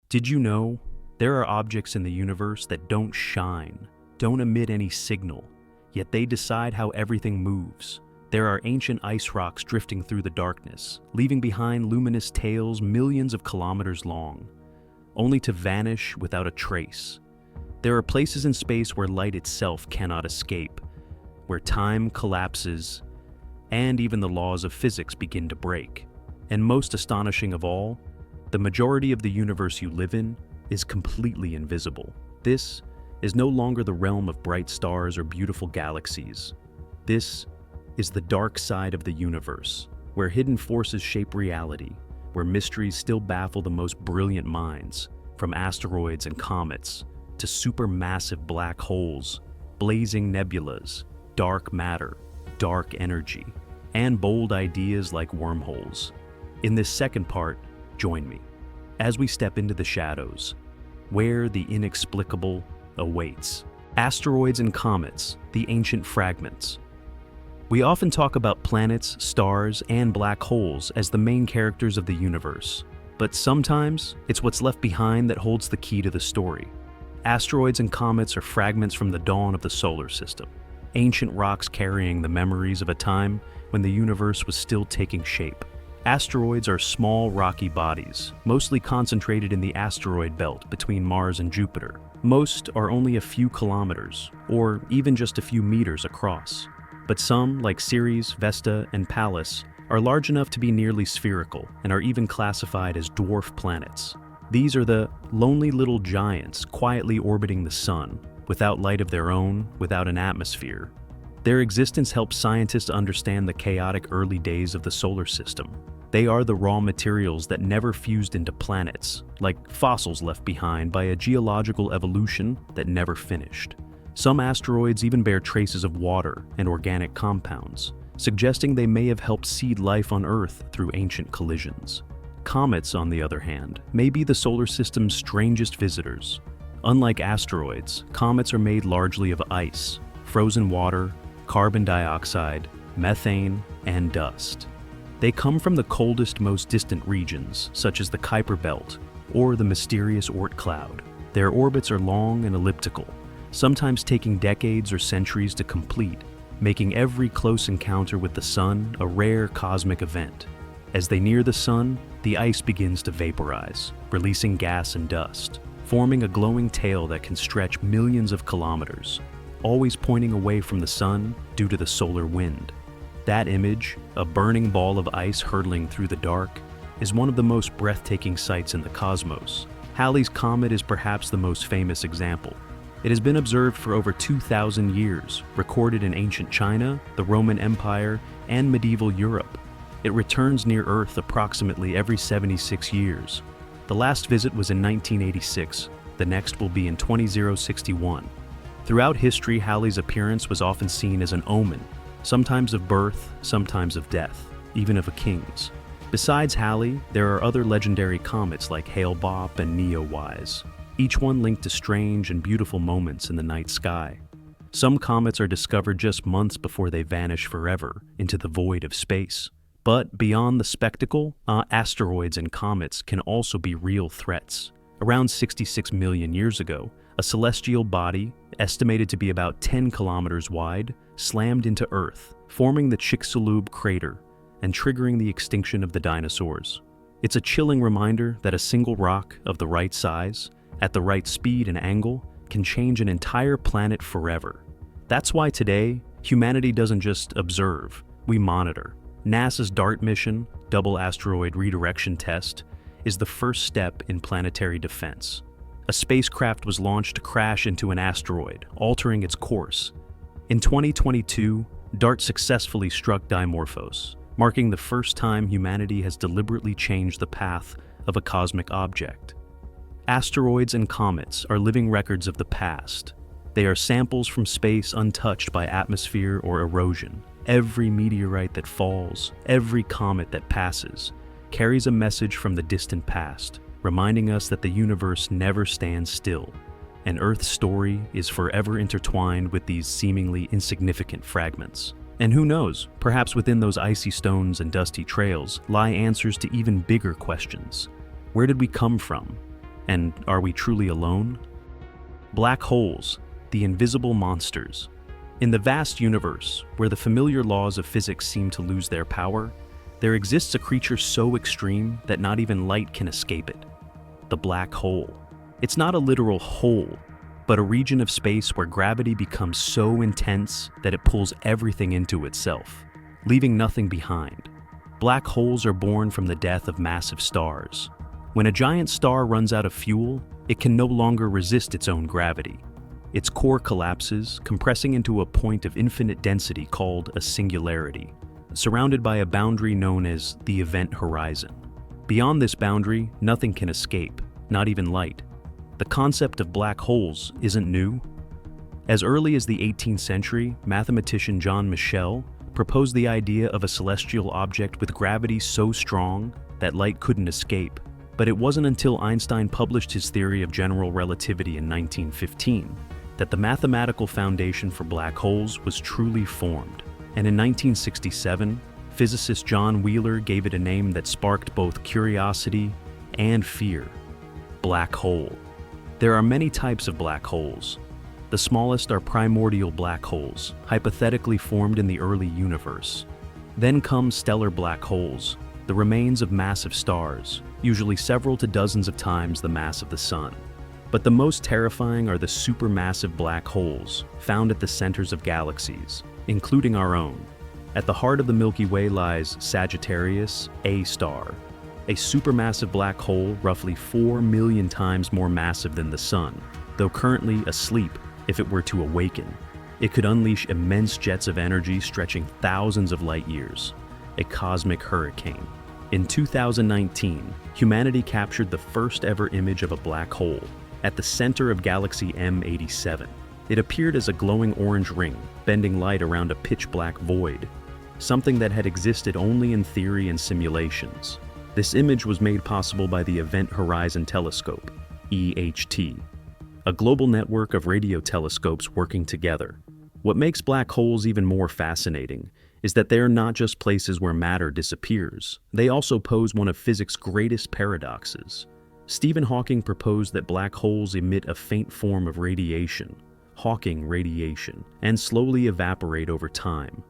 Did you know there are objects in the universe that don't shine, don't emit any signal, yet they decide how everything moves? There are ancient ice rocks drifting through the darkness, leaving behind luminous tails millions of kilometers long, only to vanish without a trace. There are places in space where light itself cannot escape, where time collapses, and even the laws of physics begin to break. And most astonishing of all, the majority of the universe you live in is completely invisible. This is no longer the realm of bright stars or beautiful galaxies. This is the dark side of the universe, where hidden forces shape reality, where mysteries still baffle the most brilliant minds, from asteroids and comets to supermassive black holes, blazing nebulas, dark matter, dark energy, and bold ideas like wormholes. In this second part, join me as we step into the shadows, where the inexplicable awaits. Asteroids and comets, the ancient fragments. We often talk about planets, stars, and black holes as the main characters of the universe, but sometimes it's what's left behind that holds the key to the story. Asteroids and comets are fragments from the dawn of the solar system, ancient rocks carrying the memories of a time when the universe was still taking shape. Asteroids are small, rocky bodies, mostly concentrated in the asteroid belt between Mars and Jupiter. Most are only a few kilometers, or even just a few meters across. But some, like Ceres, Vesta, and Pallas, are large enough to be nearly spherical and are even classified as dwarf planets. These are the lonely little giants quietly orbiting the sun, without light of their own, without an atmosphere. Their existence helps scientists understand the chaotic early days of the solar system. They are the raw materials that never fused into planets, like fossils left behind by a geological evolution that never finished. Some asteroids even bear traces of water and organic compounds, suggesting they may have helped seed life on Earth through ancient collisions. Comets, on the other hand, may be the solar system's strangest visitors. Unlike asteroids, comets are made largely of ice, frozen water, carbon dioxide, methane, and dust. They come from the coldest, most distant regions, such as the Kuiper Belt or the mysterious Oort cloud. Their orbits are long and elliptical, sometimes taking decades or centuries to complete, making every close encounter with the sun a rare cosmic event. As they near the sun, the ice begins to vaporize, releasing gas and dust, forming a glowing tail that can stretch millions of kilometers, always pointing away from the sun due to the solar wind. That image, a burning ball of ice hurtling through the dark, is one of the most breathtaking sights in the cosmos. Halley's Comet is perhaps the most famous example. It has been observed for over 2,000 years, recorded in ancient China, the Roman Empire, and medieval Europe. It returns near Earth approximately every 76 years. The last visit was in 1986. The next will be in 2061. Throughout history, Halley's appearance was often seen as an omen, sometimes of birth, sometimes of death, even of a king's. Besides Halley, there are other legendary comets like Hale-Bopp and Neowise, each one linked to strange and beautiful moments in the night sky. Some comets are discovered just months before they vanish forever into the void of space. But beyond the spectacle, asteroids and comets can also be real threats. Around 66 million years ago, a celestial body, estimated to be about 10 kilometers wide, slammed into Earth, forming the Chicxulub crater and triggering the extinction of the dinosaurs. It's a chilling reminder that a single rock of the right size, at the right speed and angle, can change an entire planet forever. That's why today, humanity doesn't just observe, we monitor. NASA's DART mission, Double Asteroid Redirection Test, is the first step in planetary defense. A spacecraft was launched to crash into an asteroid, altering its course. In 2022, DART successfully struck Dimorphos, marking the first time humanity has deliberately changed the path of a cosmic object. Asteroids and comets are living records of the past. They are samples from space untouched by atmosphere or erosion. Every meteorite that falls, every comet that passes, carries a message from the distant past, reminding us that the universe never stands still, and Earth's story is forever intertwined with these seemingly insignificant fragments. And who knows, perhaps within those icy stones and dusty trails lie answers to even bigger questions. Where did we come from? And are we truly alone? Black holes, the invisible monsters. In the vast universe, where the familiar laws of physics seem to lose their power, there exists a creature so extreme that not even light can escape it. The black hole. It's not a literal hole, but a region of space where gravity becomes so intense that it pulls everything into itself, leaving nothing behind. Black holes are born from the death of massive stars. When a giant star runs out of fuel, it can no longer resist its own gravity. Its core collapses, compressing into a point of infinite density called a singularity, surrounded by a boundary known as the event horizon. Beyond this boundary, nothing can escape, not even light. The concept of black holes isn't new. As early as the 18th century, mathematician John Michel proposed the idea of a celestial object with gravity so strong that light couldn't escape. But it wasn't until Einstein published his theory of general relativity in 1915 that the mathematical foundation for black holes was truly formed. And in 1967, physicist John Wheeler gave it a name that sparked both curiosity and fear: black hole. There are many types of black holes. The smallest are primordial black holes, hypothetically formed in the early universe. Then come stellar black holes, the remains of massive stars, usually several to dozens of times the mass of the Sun. But the most terrifying are the supermassive black holes, found at the centers of galaxies, including our own. At the heart of the Milky Way lies Sagittarius, A star, a supermassive black hole roughly 4 million times more massive than the Sun, though currently asleep. If it were to awaken, it could unleash immense jets of energy stretching thousands of light years, a cosmic hurricane. In 2019, humanity captured the first ever image of a black hole at the center of galaxy M87. It appeared as a glowing orange ring, bending light around a pitch-black void, something that had existed only in theory and simulations. This image was made possible by the Event Horizon Telescope, EHT, a global network of radio telescopes working together. What makes black holes even more fascinating is that they are not just places where matter disappears. They also pose one of physics' greatest paradoxes. Stephen Hawking proposed that black holes emit a faint form of radiation, Hawking radiation, and slowly evaporate over time.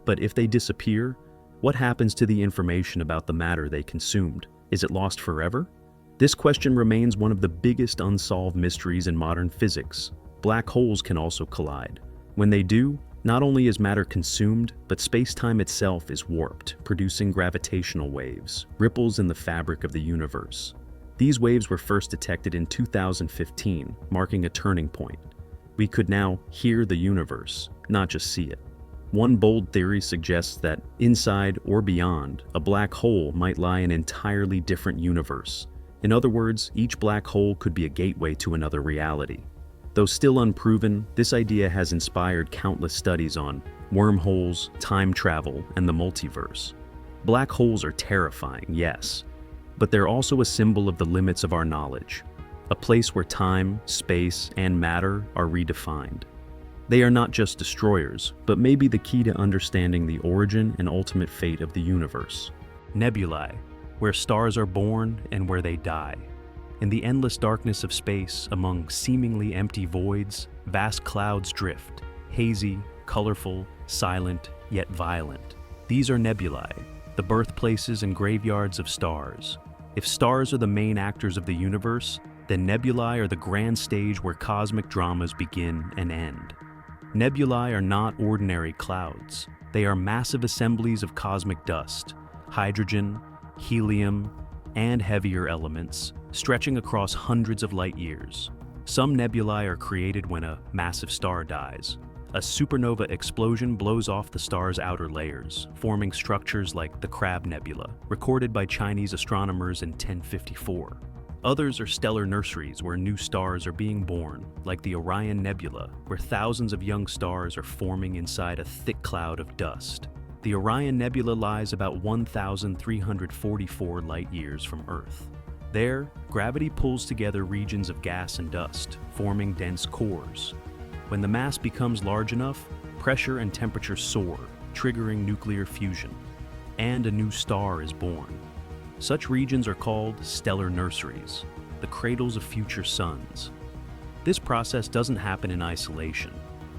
But if they disappear, what happens to the information about the matter they consumed? Is it lost forever? This question remains one of the biggest unsolved mysteries in modern physics. Black holes can also collide. When they do, not only is matter consumed, but space-time itself is warped, producing gravitational waves, ripples in the fabric of the universe. These waves were first detected in 2015, marking a turning point. We could now hear the universe, not just see it. One bold theory suggests that inside or beyond, a black hole might lie an entirely different universe. In other words, each black hole could be a gateway to another reality. Though still unproven, this idea has inspired countless studies on wormholes, time travel, and the multiverse. Black holes are terrifying, yes, but they're also a symbol of the limits of our knowledge, a place where time, space, and matter are redefined. They are not just destroyers, but maybe the key to understanding the origin and ultimate fate of the universe. Nebulae, where stars are born and where they die. In the endless darkness of space, among seemingly empty voids, vast clouds drift, hazy, colorful, silent, yet violent. These are nebulae, the birthplaces and graveyards of stars. If stars are the main actors of the universe, then nebulae are the grand stage where cosmic dramas begin and end. Nebulae are not ordinary clouds. They are massive assemblies of cosmic dust, hydrogen, helium, and heavier elements, stretching across hundreds of light years. Some nebulae are created when a massive star dies. A supernova explosion blows off the star's outer layers, forming structures like the Crab Nebula, recorded by Chinese astronomers in 1054. Others are stellar nurseries where new stars are being born, like the Orion Nebula, where thousands of young stars are forming inside a thick cloud of dust. The Orion Nebula lies about 1,344 light-years from Earth. There, gravity pulls together regions of gas and dust, forming dense cores. When the mass becomes large enough, pressure and temperature soar, triggering nuclear fusion, and a new star is born. Such regions are called stellar nurseries. the cradles of future suns. This process doesn't happen in isolation.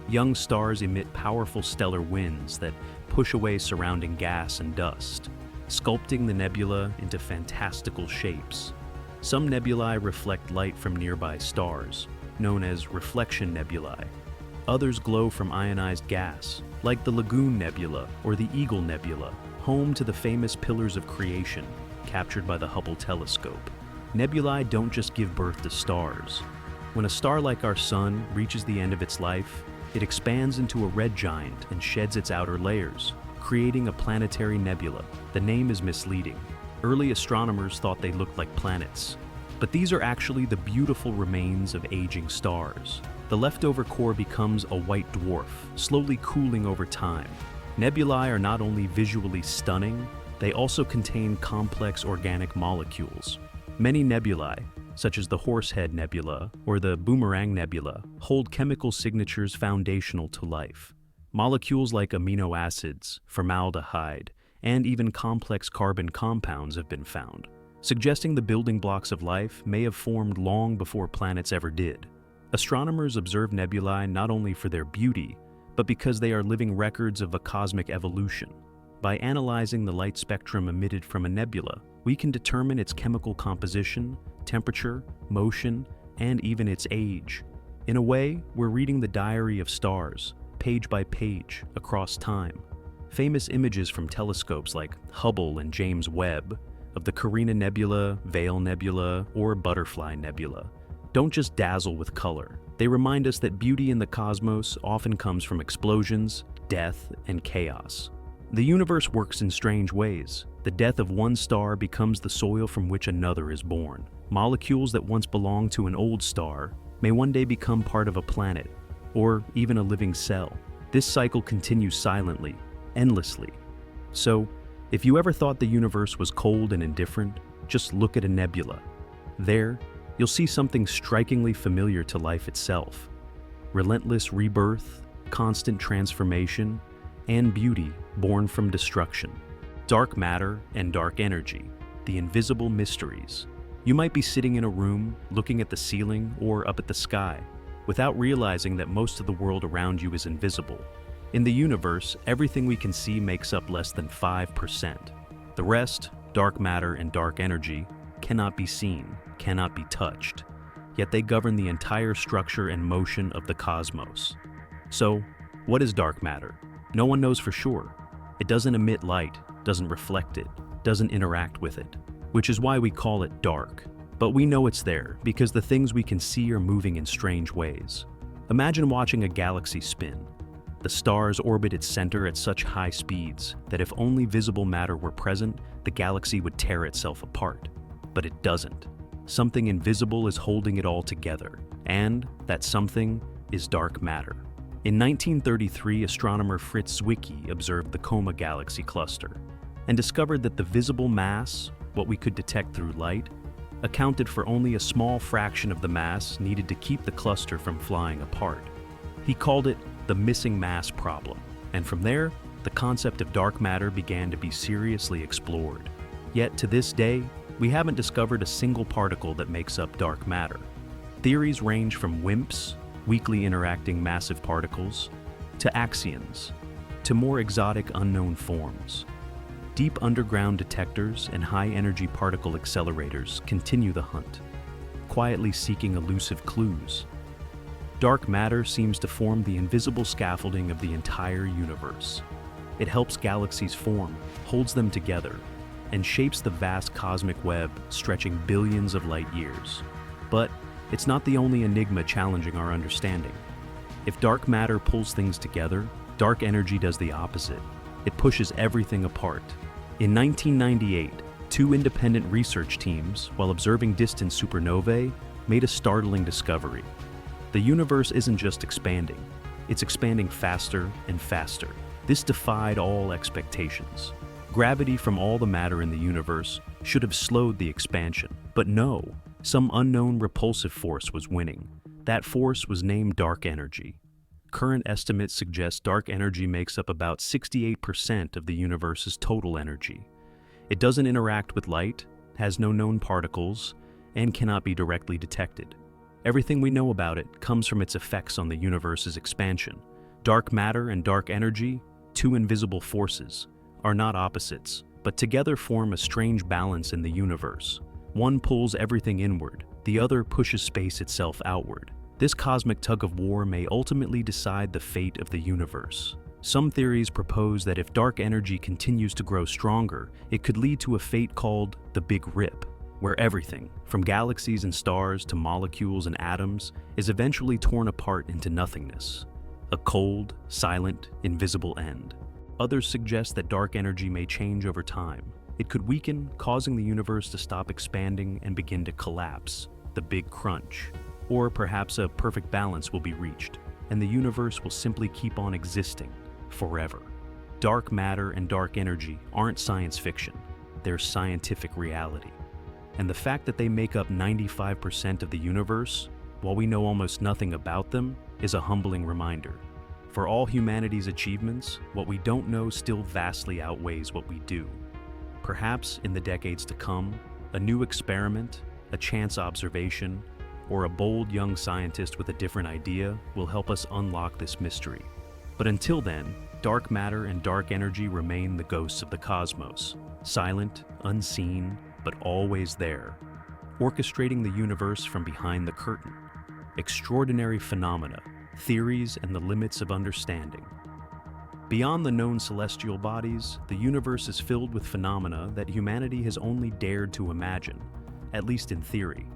Young stars emit powerful stellar winds that push away surrounding gas and dust, sculpting the nebula into fantastical shapes. Some nebulae reflect light from nearby stars, known as reflection nebulae. Others glow from ionized gas, like the Lagoon Nebula or the Eagle Nebula, home to the famous pillars of creation captured by the Hubble telescope. Nebulae don't just give birth to stars. When a star like our Sun reaches the end of its life, it expands into a red giant and sheds its outer layers, creating a planetary nebula. The name is misleading. Early astronomers thought they looked like planets, but these are actually the beautiful remains of aging stars. The leftover core becomes a white dwarf, slowly cooling over time. Nebulae are not only visually stunning, they also contain complex organic molecules. Many nebulae, such as the Horsehead Nebula or the Boomerang Nebula, hold chemical signatures foundational to life. Molecules like amino acids, formaldehyde, and even complex carbon compounds have been found, suggesting the building blocks of life may have formed long before planets ever did. Astronomers observe nebulae not only for their beauty, but because they are living records of a cosmic evolution. By analyzing the light spectrum emitted from a nebula, we can determine its chemical composition, temperature, motion, and even its age. In a way, we're reading the diary of stars, page by page, across time. Famous images from telescopes like Hubble and James Webb, of the Carina Nebula, Veil Nebula, or Butterfly Nebula, don't just dazzle with color. They remind us that beauty in the cosmos often comes from explosions, death, and chaos. The universe works in strange ways. The death of one star becomes the soil from which another is born. Molecules that once belonged to an old star may one day become part of a planet, or even a living cell. This cycle continues silently, endlessly. So, if you ever thought the universe was cold and indifferent, just look at a nebula. There, you'll see something strikingly familiar to life itself. Relentless rebirth, constant transformation, and beauty born from destruction. Dark matter and dark energy, the invisible mysteries. You might be sitting in a room, looking at the ceiling or up at the sky, without realizing that most of the world around you is invisible. In the universe, everything we can see makes up less than 5%. The rest, dark matter and dark energy, cannot be seen, cannot be touched. Yet they govern the entire structure and motion of the cosmos. So, what is dark matter? No one knows for sure. It doesn't emit light, doesn't reflect it, doesn't interact with it, which is why we call it dark. But we know it's there because the things we can see are moving in strange ways. Imagine watching a galaxy spin. The stars orbit its center at such high speeds that if only visible matter were present, the galaxy would tear itself apart. But it doesn't. Something invisible is holding it all together, and that something is dark matter. In 1933, astronomer Fritz Zwicky observed the Coma galaxy cluster and discovered that the visible mass, what we could detect through light, accounted for only a small fraction of the mass needed to keep the cluster from flying apart. He called it the missing mass problem, and from there, the concept of dark matter began to be seriously explored. Yet to this day, we haven't discovered a single particle that makes up dark matter. Theories range from WIMPs, weakly interacting massive particles, to axions, to more exotic unknown forms. Deep underground detectors and high-energy particle accelerators continue the hunt, quietly seeking elusive clues. Dark matter seems to form the invisible scaffolding of the entire universe. It helps galaxies form, holds them together, and shapes the vast cosmic web stretching billions of light years. But it's not the only enigma challenging our understanding. If dark matter pulls things together, dark energy does the opposite. It pushes everything apart. In 1998, two independent research teams, while observing distant supernovae, made a startling discovery. The universe isn't just expanding, it's expanding faster and faster. This defied all expectations. Gravity from all the matter in the universe should have slowed the expansion, but no, some unknown repulsive force was winning. That force was named dark energy. Current estimates suggest dark energy makes up about 68% of the universe's total energy. It doesn't interact with light, has no known particles, and cannot be directly detected. Everything we know about it comes from its effects on the universe's expansion. Dark matter and dark energy, two invisible forces, are not opposites, but together form a strange balance in the universe. One pulls everything inward, the other pushes space itself outward. This cosmic tug-of-war may ultimately decide the fate of the universe. Some theories propose that if dark energy continues to grow stronger, it could lead to a fate called the Big Rip, where everything, from galaxies and stars to molecules and atoms, is eventually torn apart into nothingness. A cold, silent, invisible end. Others suggest that dark energy may change over time. It could weaken, causing the universe to stop expanding and begin to collapse, the Big Crunch. Or perhaps a perfect balance will be reached, and the universe will simply keep on existing forever. Dark matter and dark energy aren't science fiction, they're scientific reality. And the fact that they make up 95% of the universe, while we know almost nothing about them, is a humbling reminder. For all humanity's achievements, what we don't know still vastly outweighs what we do. Perhaps in the decades to come, a new experiment, a chance observation, or a bold young scientist with a different idea will help us unlock this mystery. But until then, dark matter and dark energy remain the ghosts of the cosmos, silent, unseen, but always there, orchestrating the universe from behind the curtain. Extraordinary phenomena, theories, and the limits of understanding. Beyond the known celestial bodies, the universe is filled with phenomena that humanity has only dared to imagine, at least in theory.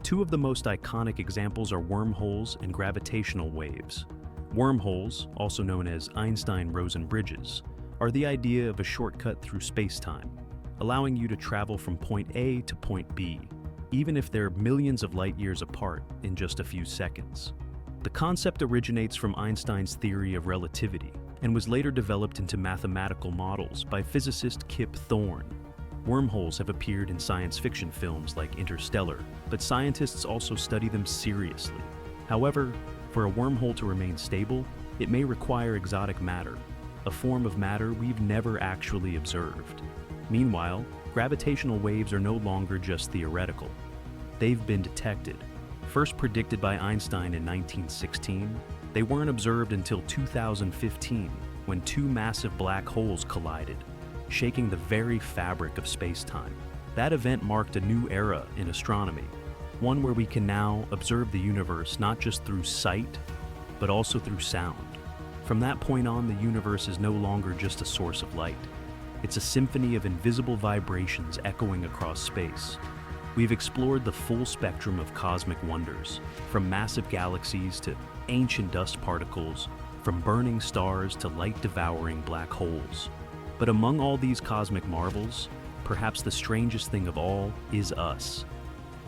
Two of the most iconic examples are wormholes and gravitational waves. Wormholes, also known as Einstein-Rosen bridges, are the idea of a shortcut through space-time, allowing you to travel from point A to point B, even if they're millions of light years apart in just a few seconds. The concept originates from Einstein's theory of relativity and was later developed into mathematical models by physicist Kip Thorne. Wormholes have appeared in science fiction films like Interstellar, but scientists also study them seriously. However, for a wormhole to remain stable, it may require exotic matter, a form of matter we've never actually observed. Meanwhile, gravitational waves are no longer just theoretical. They've been detected. First predicted by Einstein in 1916, they weren't observed until 2015, when two massive black holes collided, shaking the very fabric of space-time. That event marked a new era in astronomy, one where we can now observe the universe not just through sight, but also through sound. From that point on, the universe is no longer just a source of light. It's a symphony of invisible vibrations echoing across space. We've explored the full spectrum of cosmic wonders, from massive galaxies to ancient dust particles, from burning stars to light-devouring black holes. But among all these cosmic marvels, perhaps the strangest thing of all is us.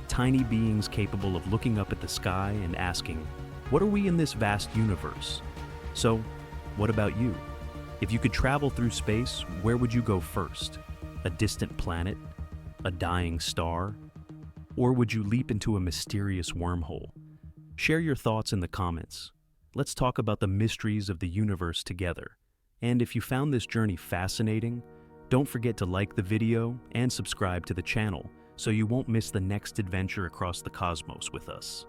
Tiny beings capable of looking up at the sky and asking, what are we in this vast universe? So, what about you? If you could travel through space, where would you go first? A distant planet? A dying star? Or would you leap into a mysterious wormhole? Share your thoughts in the comments. Let's talk about the mysteries of the universe together. And if you found this journey fascinating, don't forget to like the video and subscribe to the channel so you won't miss the next adventure across the cosmos with us.